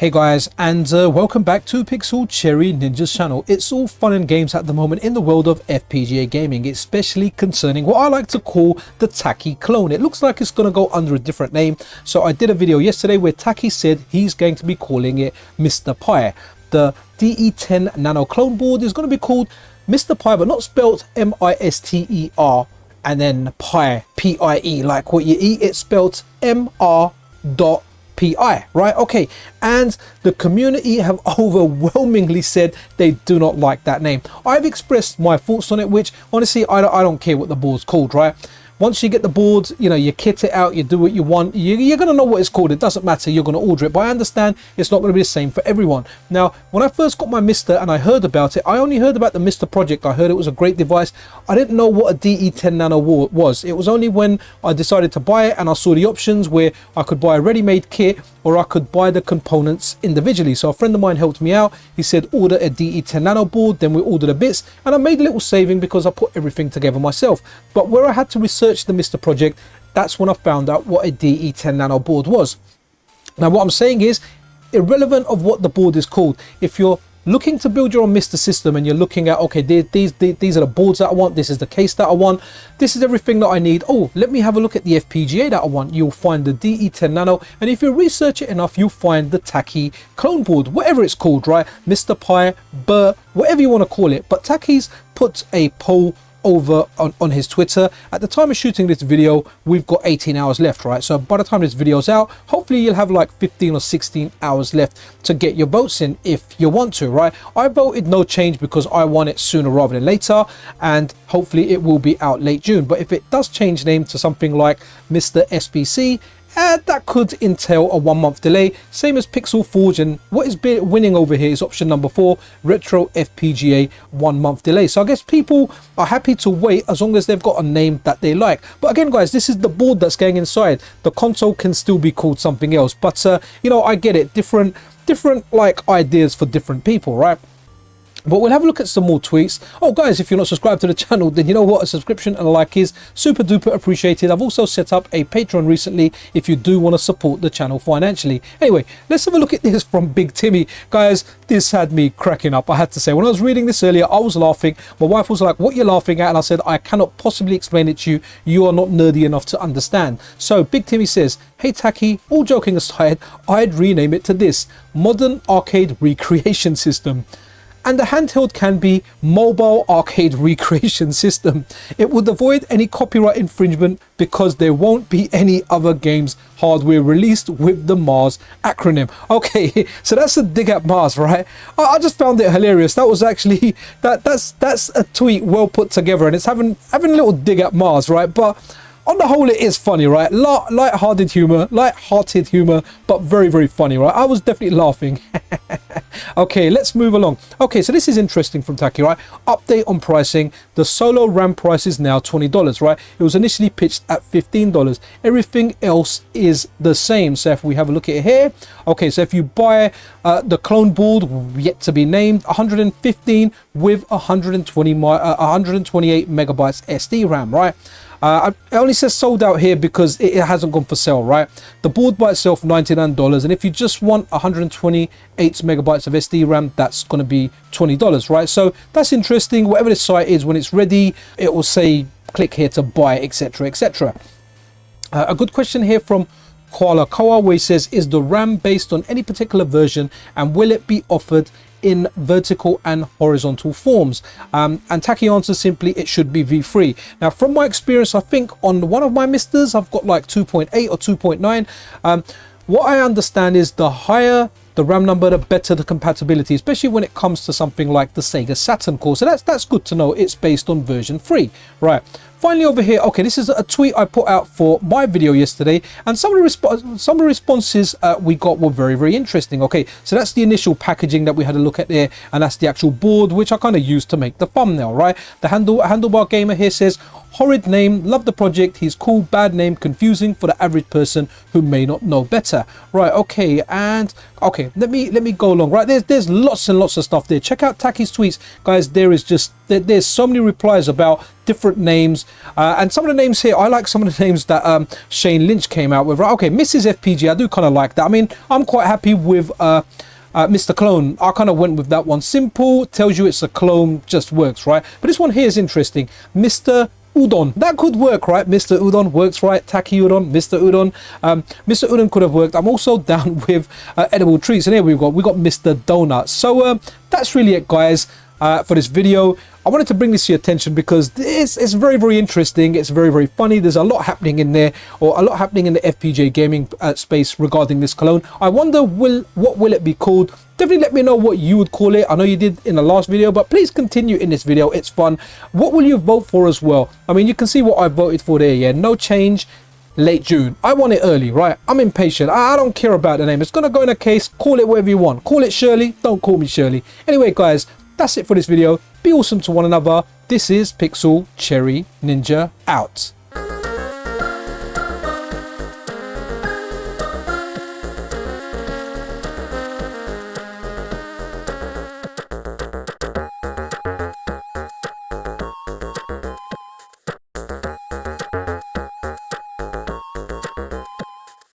Hey guys, and welcome back to Pixel Cherry Ninja's channel. It's all fun and games at the moment in the world of FPGA gaming, especially concerning what I like to call the Taki clone. It looks like it's going to go under a different name. So I did a video yesterday where Taki said he's going to be calling it MiSTer Pi. The DE10 Nano clone board is going to be called MiSTer Pi, but not spelled M-I-S-T-E-R and then Pi, P-I-E, like what you eat. It's spelled M-R.Pi, right? Okay, and the community have overwhelmingly said they do not like that name. I've expressed my thoughts on it, which honestly I don't care what the board's called, right? Once you get the board, you know, you kit it out, you do what you want, you're going to know what it's called. It doesn't matter, you're going to order it. But I understand it's not going to be the same for everyone. Now, when I first got my MiSTer and I heard about it, I only heard about the MiSTer project. I heard it was a great device. I didn't know what a DE10 Nano was. It was only when I decided to buy it and I saw the options where I could buy a ready-made kit or I could buy the components individually. So a friend of mine helped me out. He said, order a DE10 Nano board. Then we ordered the bits and I made a little saving because I put everything together myself. But where I had to research the MiSTer project, that's when I found out what a DE10 Nano board was. Now what I'm saying is, irrelevant of what the board is called, if you're looking to build your own MiSTer system and you're looking at, okay, these are the boards that I want, this is the case that I want, this is everything that I need, oh, let me have a look at the FPGA that I want, you'll find the DE10 Nano, and if you research it enough, you'll find the Taki clone board, whatever it's called, right? MiSTer Pi, Burr, whatever you want to call it. But Taki's put a poll over on his Twitter. At the time of shooting this video, we've got 18 hours left, right? So by the time this video's out, hopefully you'll have like 15 or 16 hours left to get your votes in if you want to, right? I voted no change because I want it sooner rather than later, and hopefully it will be out late June. But if it does change name to something like MiSTer SBC, that could entail a 1 month delay, same as Pixel Forge, and what is winning over here is option number 4, Retro FPGA, 1 month delay. So I guess people are happy to wait as long as they've got a name that they like. But again guys, this is the board that's going inside. The console can still be called something else, but you know, I get it, different like ideas for different people, right? But we'll have a look at some more tweets. Oh guys, if you're not subscribed to the channel, then you know what, a subscription and a like is super duper appreciated. I've also set up a Patreon recently if you do want to support the channel financially. Anyway, let's have a look at this from Big Timmy. Guys, this had me cracking up, I had to say. When I was reading this earlier, I was laughing. My wife was like, what are you laughing at? And I said, I cannot possibly explain it to you. You are not nerdy enough to understand. So Big Timmy says, hey Taki, all joking aside, I'd rename it to this: Modern Arcade Recreation System. And the handheld can be Mobile Arcade Recreation System. It would avoid any copyright infringement because there won't be any other games hardware released with the Mars acronym. Okay, so that's a dig at Mars, right? I just found it hilarious. That was actually that's a tweet well put together, and it's having a little dig at Mars, right? But on the whole, it is funny, right? Light-hearted humor, but very, very funny, right? I was definitely laughing. Okay, let's move along. Okay, so this is interesting from Taki, right? Update on pricing. The solo RAM price is now $20, right? It was initially pitched at $15. Everything else is the same. So if we have a look at it here, okay, so if you buy the clone board, yet to be named, 115 with 128 megabytes SD RAM, right? It only says sold out here because it hasn't gone for sale, right? The board by itself, $99, and if you just want 128 megabytes of SD RAM, that's going to be $20, right? So that's interesting. Whatever the site is, when it's ready, it will say click here to buy, etc., etc. A good question here from Koala Koa, where he says, is the RAM based on any particular version, and will it be offered in vertical and horizontal forms? And Taki answers simply, it should be V3. Now from my experience, I think on one of my MiSTers I've got like 2.8 or 2.9. What I understand is the higher the RAM number, the better the compatibility, especially when it comes to something like the Sega Saturn core. So that's good to know. It's based on version 3, right? Finally over here, okay, this is a tweet I put out for my video yesterday, and some of the responses we got were very, very interesting. Okay, so that's the initial packaging that we had a look at there, and that's the actual board, which I kind of used to make the thumbnail, right? The handlebar gamer here says, horrid name, love the project, he's cool, bad name, confusing for the average person who may not know better. Right, okay, and okay, let me go along. Right, there's lots and lots of stuff there. Check out Tacky's tweets, guys. There's so many replies about different names, and some of the names here, I like some of the names that Shane Lynch came out with. Right, okay, Mrs. FPGA, I do kind of like that. I mean, I'm quite happy with MiSTer Clone. I kind of went with that one. Simple, tells you it's a clone, just works, right? But this one here is interesting. MiSTer Udon, that could work, right? MiSTer Udon works, right? Taki Udon, MiSTer Udon. MiSTer Udon could have worked. I'm also down with edible treats, and here we got MiSTer Donut. So that's really it, guys, for this video. I wanted to bring this to your attention because it's very, very interesting. It's very, very funny. There's a lot happening in there, or a lot happening in the FPGA gaming space regarding this clone. I wonder, what will it be called? Definitely let me know what you would call it. I know you did in the last video, but please continue in this video. It's fun. What will you vote for as well? I mean, you can see what I voted for there. Yeah, no change. Late June. I want it early, right? I'm impatient. I don't care about the name. It's gonna go in a case. Call it whatever you want. Call it Shirley. Don't call me Shirley. Anyway, guys, that's it for this video. Be awesome to one another. This is Pixel Cherry Ninja out.